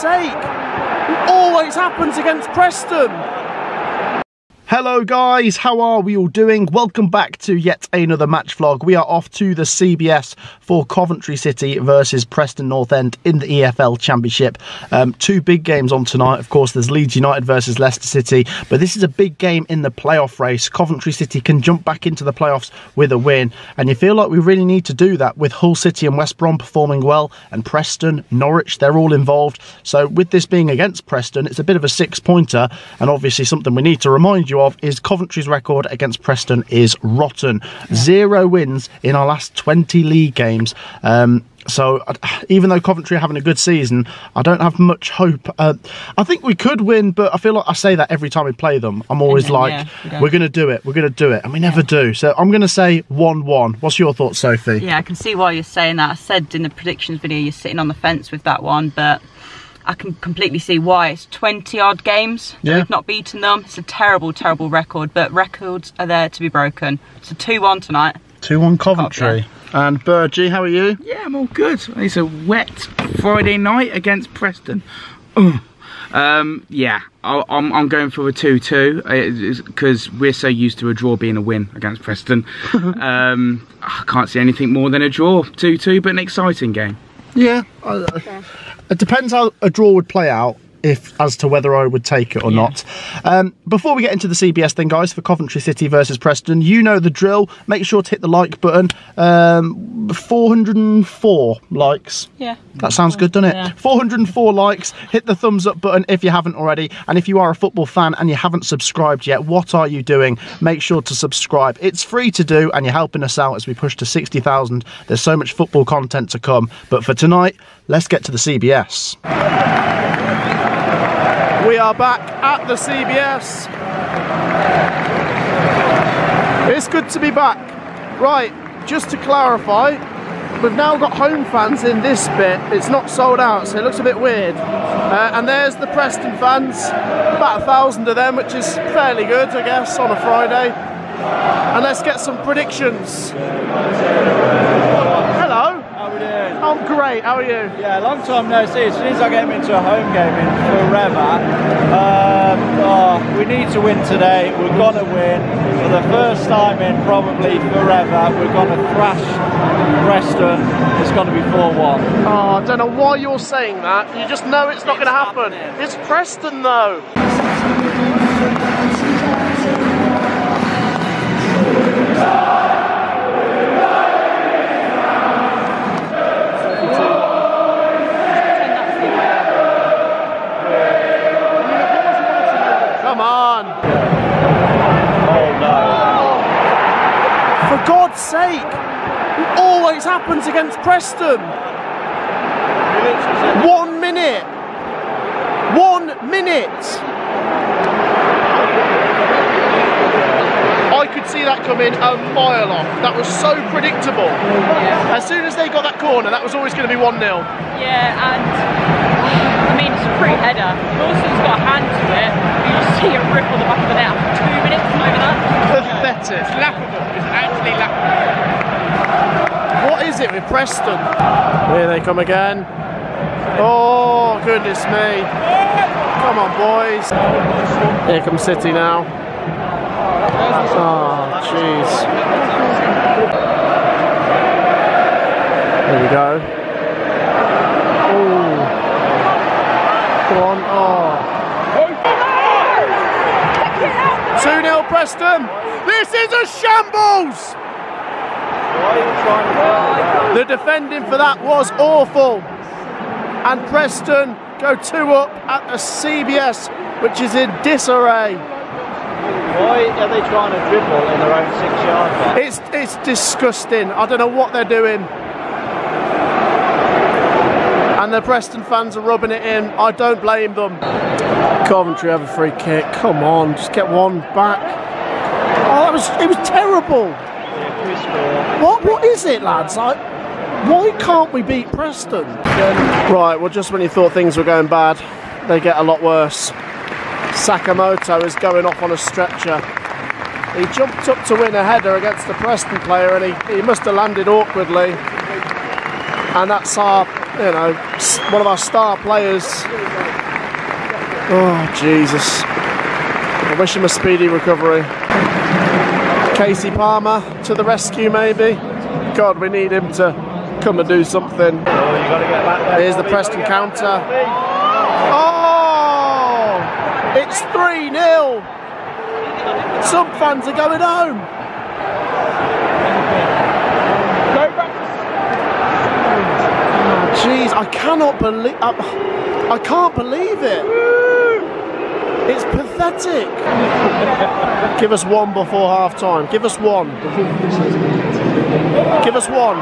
sake! It always happens against Preston! Hello guys, how are we all doing? Welcome back to yet another match vlog. We are off to the CBS for Coventry City versus Preston North End in the EFL Championship. Two big games on tonight. Of course, there's Leeds United versus Leicester City, but this is a big game in the playoff race. Coventry City can jump back into the playoffs with a win, and you feel like we really need to do that with Hull City and West Brom performing well, and Preston, Norwich, they're all involved. So with this being against Preston, it's a bit of a six-pointer, and obviously something we need to remind you of is Coventry's record against Preston is rotten. 0 wins in our last 20 league games. So even though Coventry are having a good season, I don't have much hope. I think we could win, but I feel like I say that every time we play them. I'm always like, we're going to do it, we're going to do it, and we never do. So I'm going to say 1-1. What's your thoughts, Sophie? Yeah, I can see why you're saying that. I said in the predictions video you're sitting on the fence with that one, but I can completely see why. It's 20 odd games. We've not beaten them. It's a terrible, terrible record, but records are there to be broken. It's a 2-1 tonight. 2-1 Coventry. And Burgie, how are you? Yeah, I'm all good. It's a wet Friday night against Preston. Yeah, I'm going for a 2-2 because we're so used to a draw being a win against Preston. I can't see anything more than a draw. 2-2, but an exciting game. Yeah. It depends how a draw would play out as to whether I would take it or not. Before we get into the CBS thing, guys, for Coventry City versus Preston, you know the drill. Make sure to hit the like button. 404 likes. Yeah. That sounds good, doesn't it? Yeah. 404 likes. Hit the thumbs up button if you haven't already. And if you are a football fan and you haven't subscribed yet, what are you doing? Make sure to subscribe. It's free to do, and you're helping us out as we push to 60,000. There's so much football content to come. But for tonight, let's get to the CBS. We are back at the CBS. It's good to be back. Right, just to clarify, we've now got home fans in this bit. It's not sold out, so it looks a bit weird. And there's the Preston fans, about 1,000 of them, which is fairly good, I guess, on a Friday. And let's get some predictions. Hello. How are we doing? I'm great, how are you? Yeah, long time no see. As soon as I get into a home game in forever, we need to win today. We're going to win. For the first time in probably forever, we're going to thrash Preston. It's going to be 4-1. Oh, I don't know why you're saying that. You just know it's not going to happen. It's Preston though. Come on! Oh no! For God's sake! It always happens against Preston! 1 minute! 1 minute! I could see that coming a mile off. That was so predictable. Yeah. As soon as they got that corner, that was always going to be 1-0. Yeah, and I mean, it's a free header. Lawson's got a hand to it. You just see a rip on the back of the net after 2 minutes, not even that. Pathetic. It's laughable. It's actually laughable. What is it with Preston? Here they come again. Oh, goodness me. Come on, boys. Here comes City now. Oh, jeez. There we go. Oh. Go on. Oh. 2-0 Preston. This is a shambles. The defending for that was awful. And Preston go 2 up at the CBS, which is in disarray. Why are they trying to dribble in their own 6-yard box? It's disgusting. I don't know what they're doing. And the Preston fans are rubbing it in. I don't blame them. Coventry have a free kick. Come on, just get one back. Oh, it was terrible. What is it, lads? Why can't we beat Preston? Right, well, just when you thought things were going bad, they get a lot worse. Sakamoto is going off on a stretcher. He jumped up to win a header against the Preston player, and he must have landed awkwardly. And that's our you know, one of our star players. Oh, Jesus. I wish him a speedy recovery. Casey Palmer to the rescue, maybe. God, we need him to come and do something. Oh, you got to get back there. Here's the Preston counter. Oh! It's 3-0. Some fans are going home. Jeez, I cannot believe. I can't believe it. It's pathetic. Give us one before half time. Give us one. Give us one.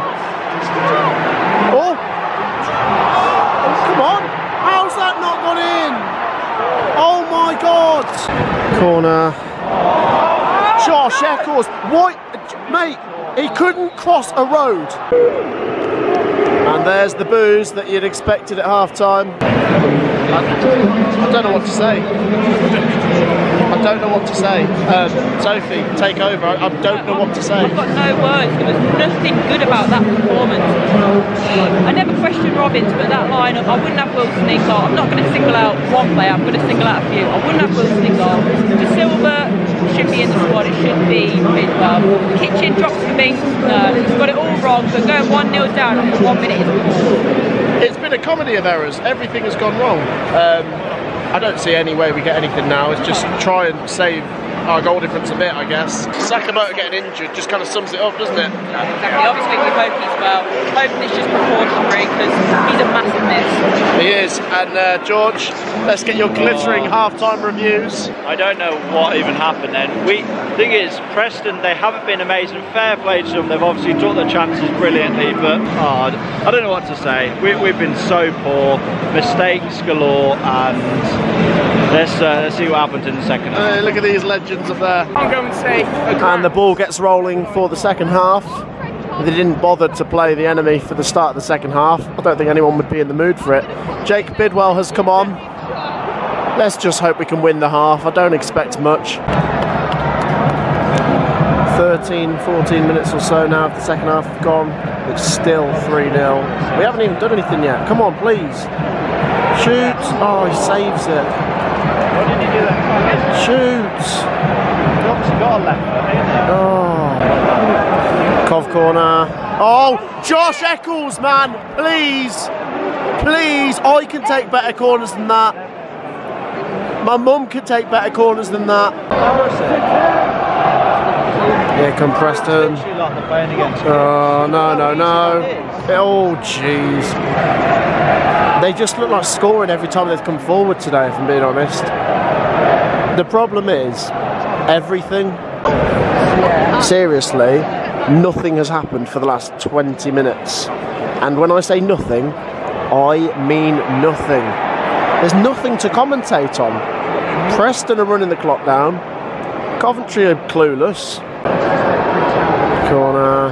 Oh! Come on. How's that not gone in? Oh my God. Corner. Josh Eccles. What? Mate, he couldn't cross a road. And there's the booze that you'd expected at half time. I don't know what to say. I don't know what to say. Sophie, take over. I don't know what to say. I've got no words. There was nothing good about that performance. I never questioned Robbins, but that lineup, I wouldn't have Wilson in goal. I'm not going to single out one player, I'm going to single out a few. I wouldn't have Wilson in goal. De Silva should be in the squad, it should be Bidwell. Kitchen drops the Binks, no, he's got it all wrong, but going 1-0 down after 1 minute is poor. It's been a comedy of errors. Everything has gone wrong. I don't see any way we get anything now. It's just try and save our goal difference a bit, I guess. Sakamoto getting injured just kind of sums it up, doesn't it? Exactly. Obviously we hope he's well. Hoping it's just precautionary because he's a massive miss. He is. And George, let's get your glittering half-time reviews. I don't know what even happened then. Thing is, Preston, they haven't been amazing. Fair play to them. They've obviously took their chances brilliantly, but I don't know what to say. We've been so poor, mistakes galore, and let's see what happens in the second half. Look at these legends up there. I'm going to say. And the ball gets rolling for the second half. They didn't bother to play the enemy for the start of the second half. I don't think anyone would be in the mood for it. Jake Bidwell has come on. Let's just hope we can win the half. I don't expect much. 13, 14 minutes or so now of the second half have gone. It's still 3-0. We haven't even done anything yet. Come on, please. Shoot. Oh, he saves it. What did he do that? Shoot. He's got a left. Oh. Cov corner. Oh, Josh Eccles, man. Please. Please. I can take better corners than that. My mum could take better corners than that. Here come Preston. Oh, no, no, no. Oh, jeez. They just look like scoring every time they've come forward today, if I'm being honest. The problem is, everything. Seriously, nothing has happened for the last 20 minutes. And when I say nothing, I mean nothing. There's nothing to commentate on. Preston are running the clock down. Coventry are clueless. Corner.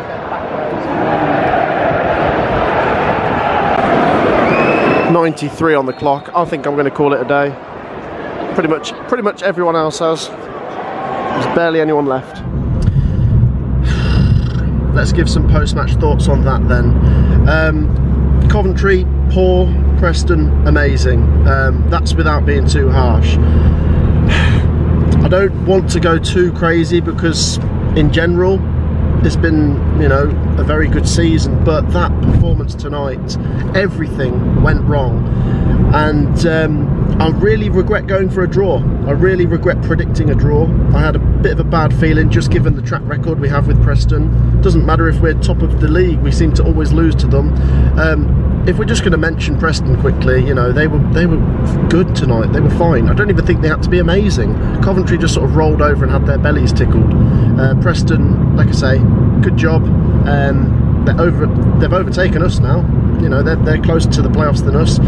.93 on the clock. I think I'm going to call it a day. Pretty much everyone else has. There's barely anyone left. Let's give some post-match thoughts on that then. Coventry, poor. Preston, amazing. That's without being too harsh. I don't want to go too crazy because in general it's been, you know, a very good season, but that performance tonight, everything went wrong, and I really regret going for a draw. I really regret predicting a draw. I had a bit of a bad feeling just given the track record we have with Preston. Doesn't matter if we're top of the league, we seem to always lose to them. If we're just going to mention Preston quickly, you know, they were good tonight. They were fine. I don't even think they had to be amazing. Coventry just sort of rolled over and had their bellies tickled. Preston, like I say, good job. They've overtaken us now. You know, they're closer to the playoffs than us.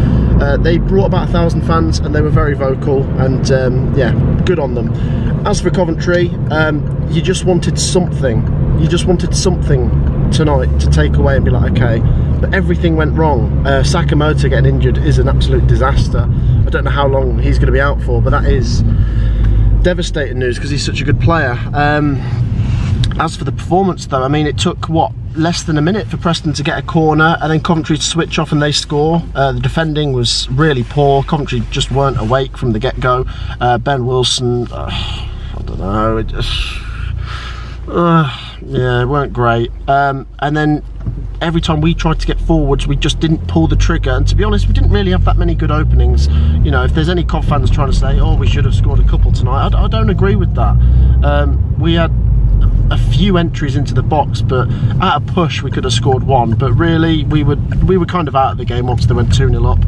They brought about 1,000 fans and they were very vocal, and yeah, good on them. As for Coventry, you just wanted something. You just wanted something tonight to take away and be like, okay, but everything went wrong. Sakamoto getting injured is an absolute disaster. I don't know how long he's going to be out for, but that is devastating news because he's such a good player. As for the performance though, I mean, it took, what, less than a minute for Preston to get a corner and then Coventry to switch off and they score. The defending was really poor. Coventry just weren't awake from the get-go. Ben Wilson, I don't know, it just... yeah, it weren't great. And then every time we tried to get forwards, we just didn't pull the trigger. And to be honest, we didn't really have that many good openings. You know, if there's any Cov fans trying to say, oh, we should have scored a couple tonight, I don't agree with that. We had a few entries into the box, but at a push we could have scored one, but really we were kind of out of the game once they went 2-0 up.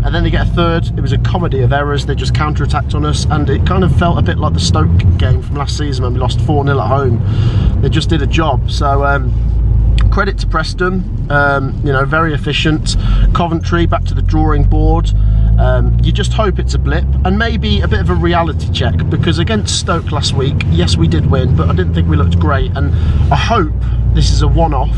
And then they get a third. It was a comedy of errors. They just counter-attacked on us, and it kind of felt a bit like the Stoke game from last season when we lost 4-0 at home. They just did a job. So credit to Preston, you know, very efficient. Coventry back to the drawing board. You just hope it's a blip and maybe a bit of a reality check, because against Stoke last week, yes, we did win, but I didn't think we looked great, and I hope this is a one-off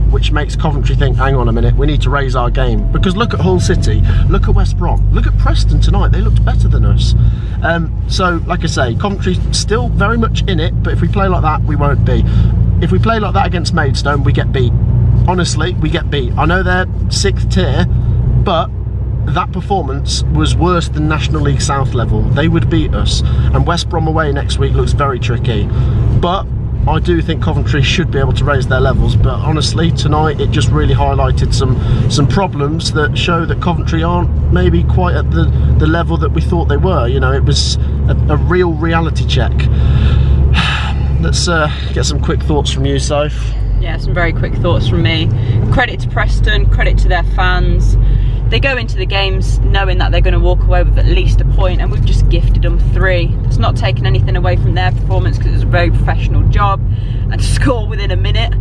which makes Coventry think, hang on a minute, we need to raise our game. Because look at Hull City, look at West Brom, look at Preston tonight, they looked better than us. So like I say, Coventry's still very much in it, but if we play like that, we won't be. If we play like that against Maidstone, we get beat. Honestly, we get beat. I know they're 6th tier, but that performance was worse than National League South level. They would beat us, and West Brom away next week looks very tricky. But I do think Coventry should be able to raise their levels, but honestly tonight it just really highlighted some problems that show that Coventry aren't maybe quite at the level that we thought they were. You know, it was a real reality check. Let's get some quick thoughts from you, Soph. Yeah, some very quick thoughts from me. Credit to Preston, credit to their fans. They go into the games knowing that they're going to walk away with at least a point, and we've just gifted them 3. It's not taking anything away from their performance, because it was a very professional job, and to score within a minute,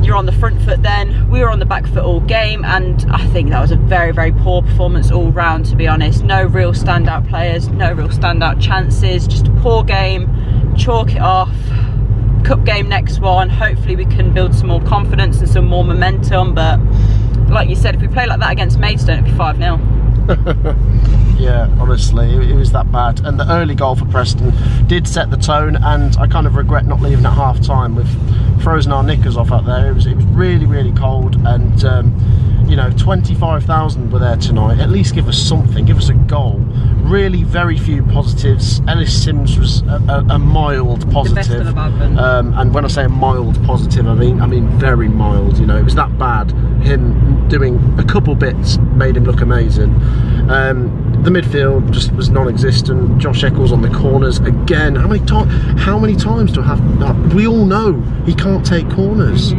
you're on the front foot then. We were on the back foot all game, and I think that was a very, very poor performance all round, to be honest. No real standout players, no real standout chances, just a poor game. Chalk it off. Cup game next one, hopefully we can build some more confidence and some more momentum, but like you said, if we play like that against Maidstone, it'd be 5-0. Yeah, honestly, it was that bad. And the early goal for Preston did set the tone, and I kind of regret not leaving at half time. We've frozen our knickers off up there. It was really, really cold, and you know, 25,000 were there tonight. At least give us something, give us a goal. Really very few positives. Ellis Sims was a mild positive. The best of the bad then. And when I say a mild positive, I mean very mild. You know, it was that bad. Him doing a couple bits made him look amazing. The midfield just was non-existent. Josh Eccles on the corners again. How many times do I have? We all know he can't take corners.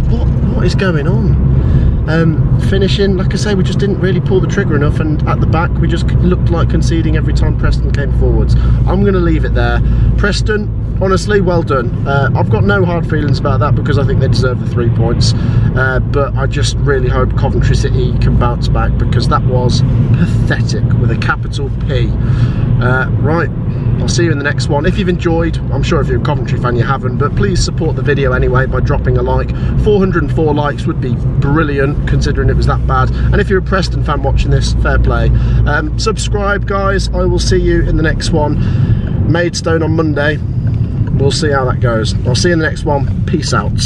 What is going on? Finishing, like I say, we just didn't really pull the trigger enough, and at the back we just looked like conceding every time Preston came forwards. I'm going to leave it there. Preston, honestly, well done. I've got no hard feelings about that, because I think they deserve the 3 points, but I just really hope Coventry City can bounce back, because that was pathetic with a capital P. Right, I'll see you in the next one. If you've enjoyed, I'm sure if you're a Coventry fan you haven't, but please support the video anyway by dropping a like. 404 likes would be brilliant, considering it was that bad. And if you're a Preston fan watching this, fair play. Subscribe, guys. I will see you in the next one. Maidstone on Monday. We'll see how that goes. I'll see you in the next one. Peace out.